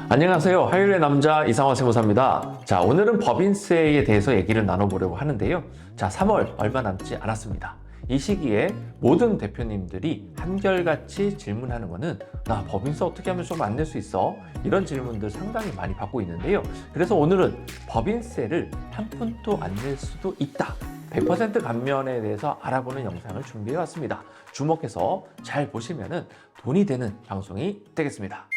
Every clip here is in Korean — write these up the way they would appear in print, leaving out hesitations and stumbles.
안녕하세요. 화요일의 남자 이상화 세무사입니다. 자, 오늘은 법인세에 대해서 얘기를 나눠보려고 하는데요. 자, 3월 얼마 남지 않았습니다. 이 시기에 모든 대표님들이 한결같이 질문하는 거는 나 법인세 어떻게 하면 좀 안 낼 수 있어? 이런 질문들 상당히 많이 받고 있는데요. 그래서 오늘은 법인세를 한 푼도 안 낼 수도 있다. 100% 감면에 대해서 알아보는 영상을 준비해 왔습니다. 주목해서 잘 보시면은 돈이 되는 방송이 되겠습니다.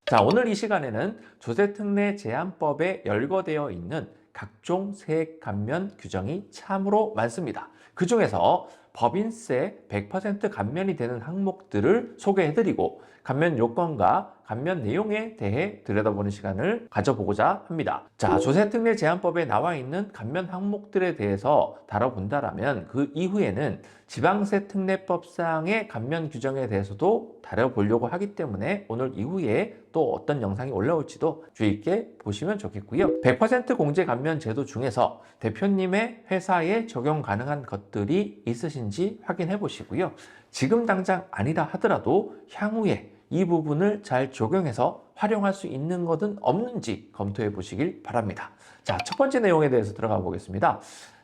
자, 오늘 이 시간에는 조세특례 제한법에 열거되어 있는 각종 세액 감면 규정이 참으로 많습니다. 그 중에서 법인세 100% 감면이 되는 항목들을 소개해드리고 감면 요건과 감면 내용에 대해 들여다보는 시간을 가져보고자 합니다. 자, 조세특례 제한법에 나와 있는 감면 항목들에 대해서 다뤄본다라면 그 이후에는 지방세특례법상의 감면 규정에 대해서도 다뤄보려고 하기 때문에 오늘 이후에 또 어떤 영상이 올라올지도 주의 있게 보시면 좋겠고요. 100% 공제 감면 제도 중에서 대표님의 회사에 적용 가능한 것들이 있으신지 확인해 보시고요. 지금 당장 아니다 하더라도 향후에 이 부분을 잘 적용해서 활용할 수 있는 것은 없는지 검토해 보시길 바랍니다. 자, 첫 번째 내용에 대해서 들어가 보겠습니다.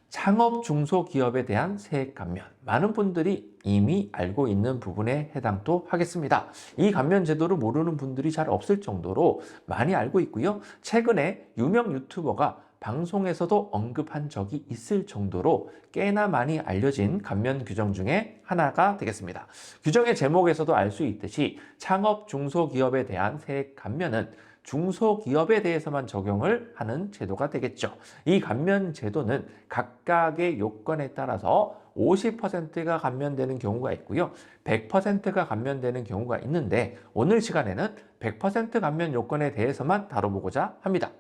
창업 중소기업에 대한 세액 감면. 많은 분들이 이미 알고 있는 부분에 해당도 하겠습니다. 이 감면 제도를 모르는 분들이 잘 없을 정도로 많이 알고 있고요. 최근에 유명 유튜버가 방송에서도 언급한 적이 있을 정도로 꽤나 많이 알려진 감면 규정 중에 하나가 되겠습니다. 규정의 제목에서도 알 수 있듯이 창업 중소기업에 대한 세액 감면은 중소기업에 대해서만 적용을 하는 제도가 되겠죠. 이 감면 제도는 각각의 요건에 따라서 50%가 감면되는 경우가 있고요. 100%가 감면되는 경우가 있는데 오늘 시간에는 100% 감면 요건에 대해서만 다뤄보고자 합니다.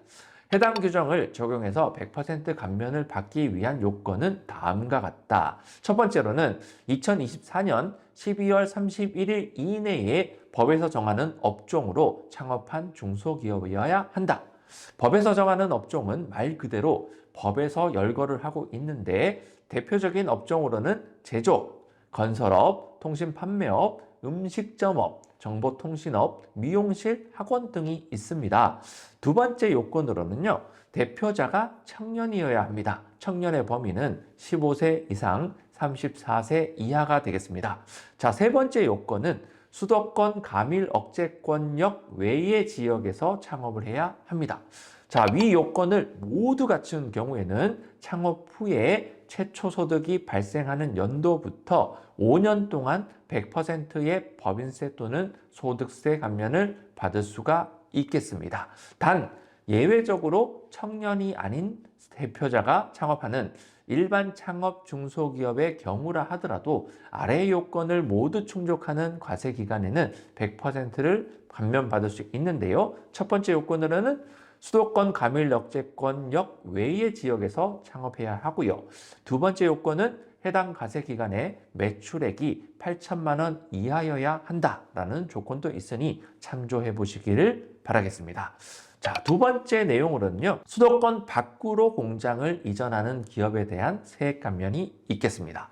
해당 규정을 적용해서 100% 감면을 받기 위한 요건은 다음과 같다. 첫 번째로는 2024년 12월 31일 이내에 법에서 정하는 업종으로 창업한 중소기업이어야 한다. 법에서 정하는 업종은 말 그대로 법에서 열거를 하고 있는데 대표적인 업종으로는 제조업, 건설업, 통신판매업, 음식점업, 정보통신업, 미용실, 학원 등이 있습니다. 두 번째 요건으로는요, 대표자가 청년이어야 합니다. 청년의 범위는 15세 이상 34세 이하가 되겠습니다. 자, 세 번째 요건은 수도권 가밀 억제권역 외의 지역에서 창업을 해야 합니다. 자, 위 요건을 모두 갖춘 경우에는 창업 후에 최초 소득이 발생하는 연도부터 5년 동안 100%의 법인세 또는 소득세 감면을 받을 수가 있겠습니다. 단 예외적으로 청년이 아닌 대표자가 창업하는 일반 창업 중소기업의 경우라 하더라도 아래 요건을 모두 충족하는 과세 기간에는 100%를 감면받을 수 있는데요. 첫 번째 요건으로는 수도권 가밀 억제권역 외의 지역에서 창업해야 하고요. 두 번째 요건은 해당 과세 기간에 매출액이 8천만 원 이하여야 한다라는 조건도 있으니 참조해 보시기를 바라겠습니다. 자, 두 번째 내용으로는요. 수도권 밖으로 공장을 이전하는 기업에 대한 세액 감면이 있겠습니다.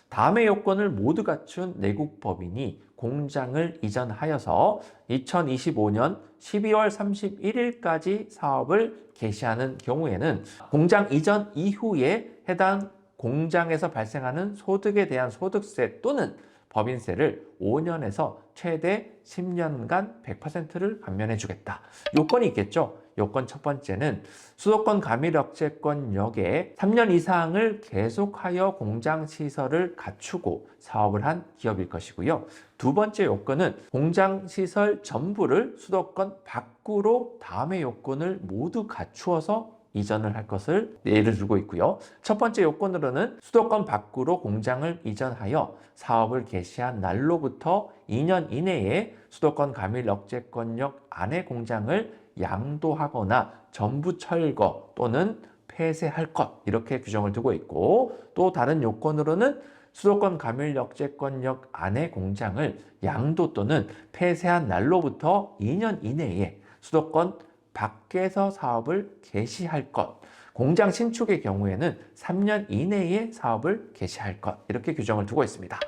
다음의 요건을 모두 갖춘 내국법인이 공장을 이전하여서 2025년 12월 31일까지 사업을 개시하는 경우에는 공장 이전 이후에 해당 공장에서 발생하는 소득에 대한 소득세 또는 법인세를 5년에서 최대 10년간 100%를 감면해 주겠다. 요건이 있겠죠. 요건 첫 번째는 수도권 가밀억제권역에 3년 이상을 계속하여 공장 시설을 갖추고 사업을 한 기업일 것이고요. 두 번째 요건은 공장 시설 전부를 수도권 밖으로 다음의 요건을 모두 갖추어서 이전을 할 것을 예를 들고 있고요. 첫 번째 요건으로는 수도권 밖으로 공장을 이전하여 사업을 개시한 날로부터 2년 이내에 수도권 가밀 억제권역 안의 공장을 양도하거나 전부 철거 또는 폐쇄할 것 이렇게 규정을 두고 있고 또 다른 요건으로는 수도권 가밀 억제권역 안의 공장을 양도 또는 폐쇄한 날로부터 2년 이내에 수도권 밖에서 사업을 개시할 것, 공장 신축의 경우에는 3년 이내에 사업을 개시할 것 이렇게 규정을 두고 있습니다.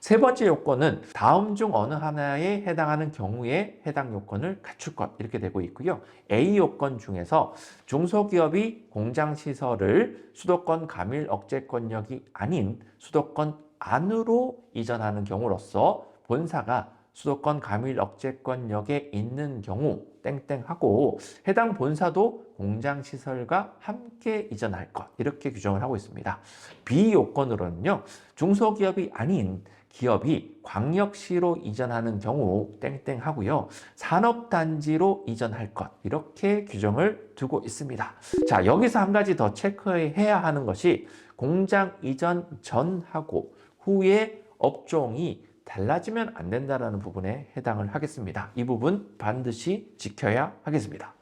세 번째 요건은 다음 중 어느 하나에 해당하는 경우에 해당 요건을 갖출 것 이렇게 되고 있고요. A 요건 중에서 중소기업이 공장시설을 수도권 가밀 억제권역이 아닌 수도권 안으로 이전하는 경우로서 본사가 수도권 가밀 억제권역에 있는 경우 땡땡하고 해당 본사도 공장시설과 함께 이전할 것 이렇게 규정을 하고 있습니다. B 요건으로는요. 중소기업이 아닌 기업이 광역시로 이전하는 경우 땡땡하고요. 산업단지로 이전할 것 이렇게 규정을 두고 있습니다. 자, 여기서 한 가지 더 체크해야 하는 것이 공장 이전 전하고 후에 업종이 달라지면 안 된다는 부분에 해당을 하겠습니다. 이 부분 반드시 지켜야 하겠습니다.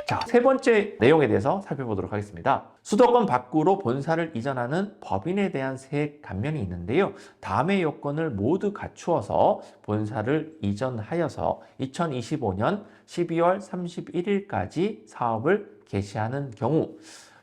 자, 세 번째 내용에 대해서 살펴보도록 하겠습니다. 수도권 밖으로 본사를 이전하는 법인에 대한 세액 감면이 있는데요. 다음의 요건을 모두 갖추어서 본사를 이전하여서 2025년 12월 31일까지 사업을 개시하는 경우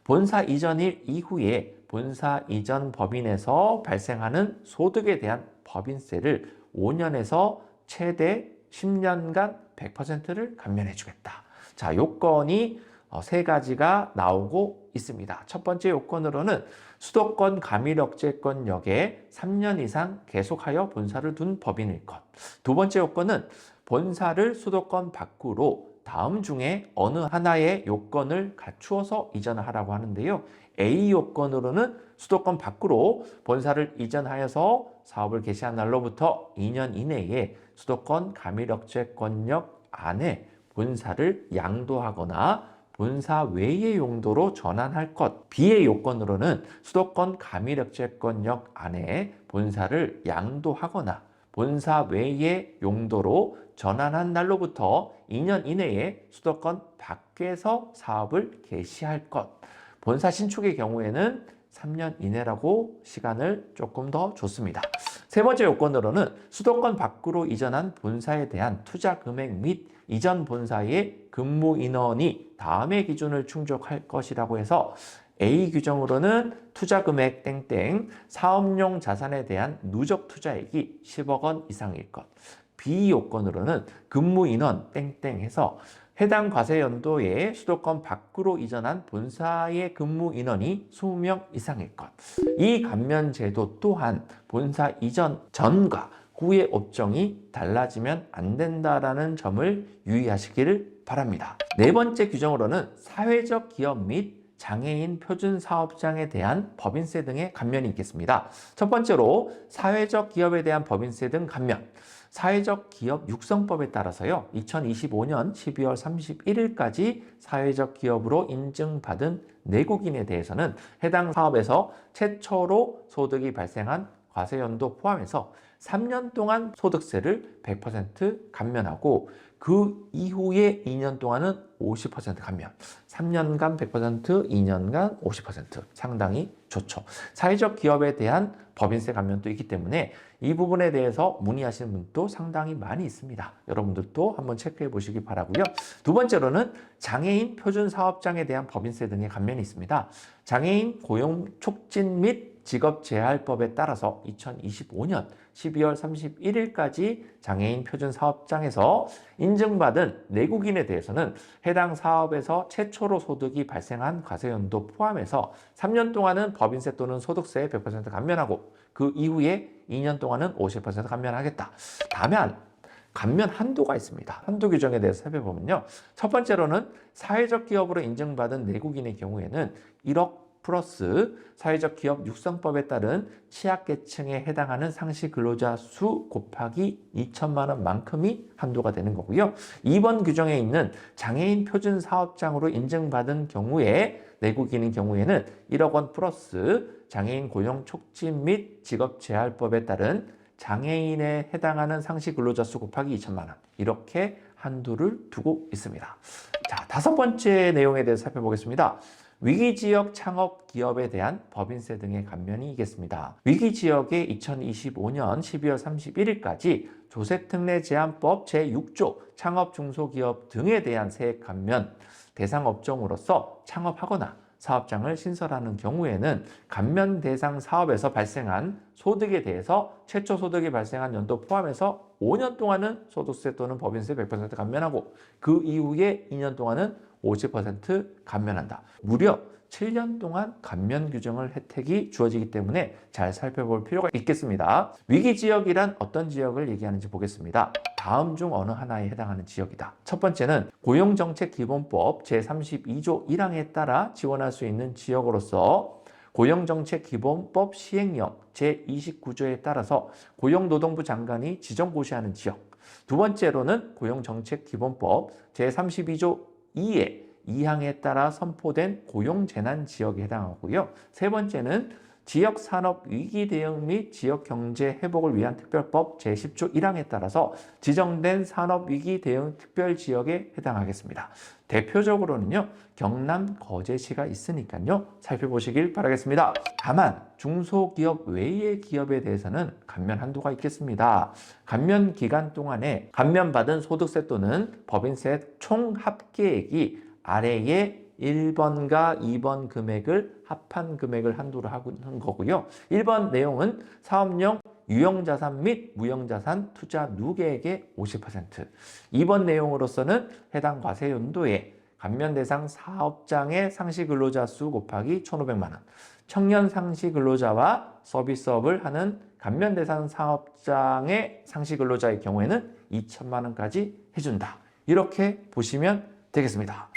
본사 이전일 이후에 본사 이전 법인에서 발생하는 소득에 대한 법인세를 5년에서 최대 10년간 100%를 감면해 주겠다. 자, 요건이 세 가지가 나오고 있습니다. 첫 번째 요건으로는 수도권 가밀억제권역에 3년 이상 계속하여 본사를 둔 법인일 것. 두 번째 요건은 본사를 수도권 밖으로 다음 중에 어느 하나의 요건을 갖추어서 이전을 하라고 하는데요. A 요건으로는 수도권 밖으로 본사를 이전하여서 사업을 개시한 날로부터 2년 이내에 수도권 가밀억제권역 안에 본사를 양도하거나 본사 외의 용도로 전환할 것. B의 요건으로는 수도권 가밀억제권역 안에 본사를 양도하거나 본사 외의 용도로 전환한 날로부터 2년 이내에 수도권 밖에서 사업을 개시할 것. 본사 신축의 경우에는 3년 이내라고 시간을 조금 더 줬습니다. 세 번째 요건으로는 수도권 밖으로 이전한 본사에 대한 투자 금액 및 이전 본사의 근무 인원이 다음의 기준을 충족할 것이라고 해서 A 규정으로는 투자 금액 땡땡 사업용 자산에 대한 누적 투자액이 10억 원 이상일 것. B 요건으로는 근무 인원 땡땡 해서 해당 과세연도에 수도권 밖으로 이전한 본사의 근무 인원이 20명 이상일 것. 이 감면제도 또한 본사 이전 전과 후의 업종이 달라지면 안 된다라는 점을 유의하시기를 바랍니다. 네 번째 규정으로는 사회적 기업 및 장애인 표준 사업장에 대한 법인세 등의 감면이 있겠습니다. 첫 번째로 사회적 기업에 대한 법인세 등 감면. 사회적 기업 육성법에 따라서요. 2025년 12월 31일까지 사회적 기업으로 인증받은 내국인에 대해서는 해당 사업에서 최초로 소득이 발생한 과세연도 포함해서 3년 동안 소득세를 100% 감면하고 그 이후에 2년 동안은 50% 감면. 3년간 100%, 2년간 50%. 상당히 좋죠. 사회적 기업에 대한 법인세 감면도 있기 때문에 이 부분에 대해서 문의하시는 분도 상당히 많이 있습니다. 여러분들도 한번 체크해 보시기 바라고요. 두 번째로는 장애인 표준 사업장에 대한 법인세 등의 감면이 있습니다. 장애인 고용 촉진 및 직업재활법에 따라서 2025년 12월 31일까지 장애인 표준 사업장에서 인증받은 내국인에 대해서는 해당 사업에서 최초로 소득이 발생한 과세연도 포함해서 3년 동안은 법인세 또는 소득세 100% 감면하고 그 이후에 2년 동안은 50% 감면하겠다. 다만 감면 한도가 있습니다. 한도 규정에 대해서 살펴보면요. 첫 번째로는 사회적 기업으로 인증받은 내국인의 경우에는 1억 플러스 사회적 기업 육성법에 따른 취약계층에 해당하는 상시 근로자 수 곱하기 2천만 원만큼이 한도가 되는 거고요. 2번 규정에 있는 장애인 표준 사업장으로 인증받은 경우에 내국인인 경우에는 1억 원 플러스 장애인 고용 촉진 및 직업재활법에 따른 장애인에 해당하는 상시 근로자 수 곱하기 2천만 원 이렇게 한도를 두고 있습니다. 자, 다섯 번째 내용에 대해서 살펴보겠습니다. 위기지역 창업 기업에 대한 법인세 등의 감면이 있겠습니다. 위기지역의 2025년 12월 31일까지 조세특례제한법 제6조 창업중소기업 등에 대한 세액 감면 대상 업종으로서 창업하거나 사업장을 신설하는 경우에는 감면 대상 사업에서 발생한 소득에 대해서 최초 소득이 발생한 연도 포함해서 5년 동안은 소득세 또는 법인세 100% 감면하고 그 이후에 2년 동안은 50% 감면한다. 무려 7년 동안 감면 규정을 혜택이 주어지기 때문에 잘 살펴볼 필요가 있겠습니다. 위기 지역이란 어떤 지역을 얘기하는지 보겠습니다. 다음 중 어느 하나에 해당하는 지역이다. 첫 번째는 고용정책기본법 제32조 1항에 따라 지원할 수 있는 지역으로서 고용정책기본법 시행령 제29조에 따라서 고용노동부 장관이 지정고시하는 지역. 두 번째로는 고용정책기본법 제32조 2에 2항에 따라 선포된 고용재난 지역에 해당하고요. 세 번째는 지역산업위기대응 및 지역경제회복을 위한 특별법 제10조 1항에 따라서 지정된 산업위기대응 특별지역에 해당하겠습니다. 대표적으로는요, 경남 거제시가 있으니까요, 살펴보시길 바라겠습니다. 다만 중소기업 외의 기업에 대해서는 감면 한도가 있겠습니다. 감면 기간 동안에 감면받은 소득세 또는 법인세 총 합계액이 아래의 1번과 2번 금액을 합한 금액을 한도로 하는 거고요. 1번 내용은 사업용 유형자산 및 무형자산 투자 누계액의 50%. 2번 내용으로서는 해당 과세연도에 감면 대상 사업장의 상시 근로자 수 곱하기 1,500만 원, 청년 상시 근로자와 서비스업을 하는 감면 대상 사업장의 상시 근로자의 경우에는 2천만 원까지 해준다. 이렇게 보시면 되겠습니다.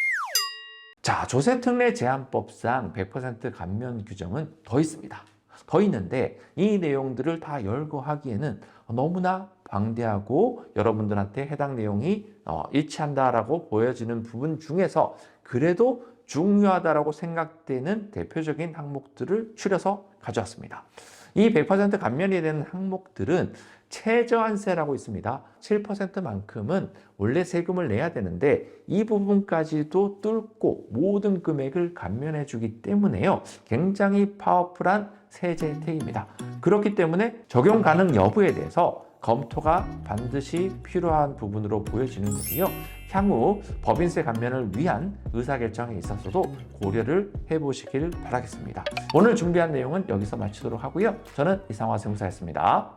자, 조세특례제한법상 100% 감면 규정은 더 있습니다. 더 있는데 이 내용들을 다 열거하기에는 너무나 방대하고 여러분들한테 해당 내용이 일치한다라고 보여지는 부분 중에서 그래도 중요하다라고 생각되는 대표적인 항목들을 추려서 가져왔습니다. 이 100% 감면이 되는 항목들은 최저한세라고 있습니다. 7%만큼은 원래 세금을 내야 되는데 이 부분까지도 뚫고 모든 금액을 감면해 주기 때문에요. 굉장히 파워풀한 세제 혜택입니다. 그렇기 때문에 적용 가능 여부에 대해서 검토가 반드시 필요한 부분으로 보여지는 거고요. 향후 법인세 감면을 위한 의사결정에 있어서도 고려를 해보시길 바라겠습니다. 오늘 준비한 내용은 여기서 마치도록 하고요. 저는 이상화 세무사였습니다.